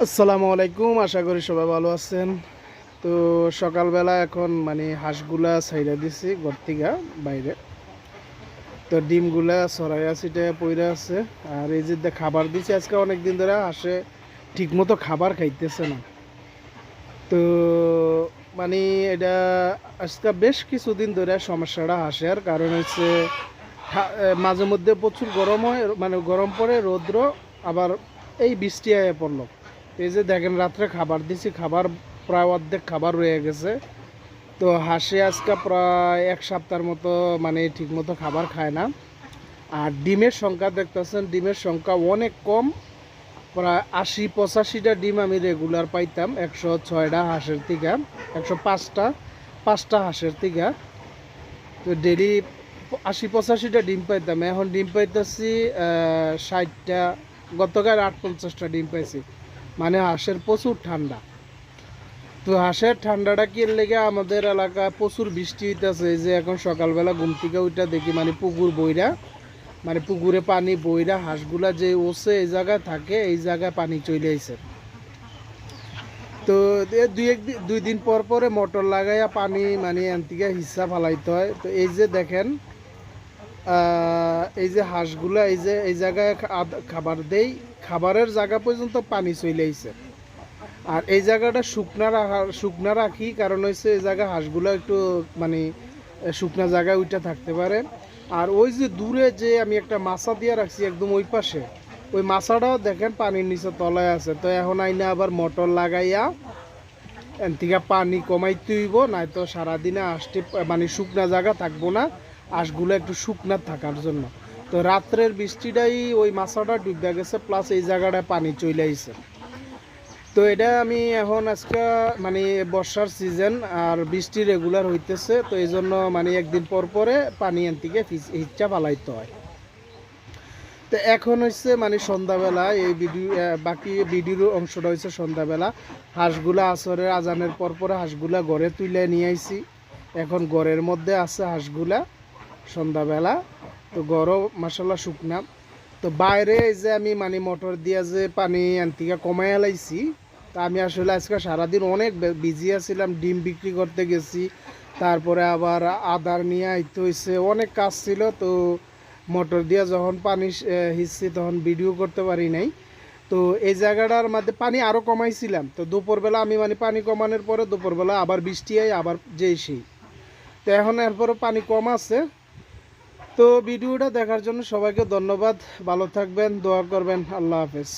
আসসালামু আলাইকুম, আশা করি সবাই ভালো আছেন। তো সকালবেলা এখন হাঁসগুলা ছাইড়া দিছি ঘর থেকে বাইরে। তো ডিমগুলা ছড়াইয়া ছিটাইয়া পইরা আছে। আর এই যে খাবার দিছি আজকে অনেক দিন ধরে হাঁসে ঠিকমতো খাবার খাইতেছে না। তো মানে এটা আজকে বেশ কিছুদিন ধরে সমস্যাটা হাঁসের কারণ হচ্ছে মাঝে মধ্যে প্রচুর গরম হয়, গরম পড়ে, রৌদ্র, আবার এই বৃষ্টি আয়া পড়লো। এই যে দেখেন রাত্রে খাবার দিছি, খাবার প্রায় অর্ধেক খাবার রয়ে গেছে। তো হাঁসে আজকে প্রায় এক সপ্তাহের মতো ঠিক মতো খাবার খায় না। আর ডিমের সংখ্যা দেখতেছেন, ডিমের সংখ্যা অনেক কম। প্রায় ৮০-৮৫টা ডিম আমি রেগুলার পাইতাম ১০৬টা হাঁসের থেকে, ১০৫টা হাঁসের থেকে। তো ডেলি ৮০-৮৫টা ডিম পাইতাম, এখন ডিম পাইতেছি ৬০টা। গতকাল ৮-৫০টা ডিম পাইছি। হাঁসের প্রচুর ঠান্ডা। তো হাঁসের ঠান্ডাটা কি লেগে আমাদের এলাকায় প্রচুর বৃষ্টি হইতেছে। এই যে এখন সকালবেলা ঘুম থেকে ওইটা দেখি পুকুর বইরা, পুকুরে পানি বইরা হাঁসগুলা যে ওসে এই জায়গায় থাকে, এই জায়গায় পানি চলে আইছে। তো দুই দিন পর পরে মোটর লাগাইয়া পানি এনতিকে হিসা ফালাইতে হয়। তো এই যে দেখেন, এই যে হাঁসগুলা এই জায়গায় খাবার দেই, খাবারের জায়গা পর্যন্ত পানি চলে আইছে। আর এই জায়গাটা শুকনা রাখি, কারণ হচ্ছে এই জায়গা হাঁসগুলো একটু শুকনা জায়গায় ওইটা থাকতে পারে। আর ওই যে দূরে যে আমি একটা মাছা দিয়ে রাখছি একদম ওই পাশে, ওই মাছাটাও দেখেন পানির নিচে তলায় আছে। তো এখন আইনা আবার মোটর লাগাইয়া এন থেকে পানি কমাইতে হইব, নয়তো সারাদিনে আসতে শুকনা জায়গা থাকবো না, হাঁসগুলো একটু শুকনা থাকার জন্য। তো রাত্রের বৃষ্টিটাই ওই মাছাটা ডুবে গেছে, প্লাস এই জায়গাটায় পানি চলে আইছে। তো এটা আমি এখন আজকে বর্ষার সিজন আর বৃষ্টি রেগুলার হইতেছে, তো এই জন্য একদিন পর পরে পানি এন থেকে হিচ্চা ফালাইতে হয়। তো এখন হচ্ছে সন্ধ্যাবেলা, এই বাকি ভিডিওর অংশটা হচ্ছে সন্ধ্যাবেলা। হাঁসগুলা আসরের আজানের পর পরে হাঁসগুলা ঘরে তুলে নিয়ে আইছি। এখন ঘরের মধ্যে আছে হাঁসগুলা সন্ধ্যাবেলা। তো ঘরও মাসাল্লাহ শুকনা। তো বাইরে এই যে আমি মোটর দিয়া যে পানি এনতিকা কমাই লাইছি। তা আমি আসলে আজকে সারাদিন অনেক বিজি আছিলাম, ডিম বিক্রি করতে গেছি, তারপরে আবার আদার নিয়ে আইতে হয়েছে, অনেক কাজ ছিল। তো মোটর দিয়া যখন পানি হিসছি তখন ভিডিও করতে পারি নাই। তো এই জায়গাটার মধ্যে পানি আরও কমাইছিলাম। তো দুপুরবেলা আমি পানি কমানোর পরে দুপুরবেলা আবার বৃষ্টি হয়, আবার যেই সেই। তো এখন এরপরও পানি কম আছে। তো ভিডিওটা দেখার জন্য সবাইকে ধন্যবাদ। ভালো থাকবেন, দোয়া করবেন। আল্লাহ হাফেজ।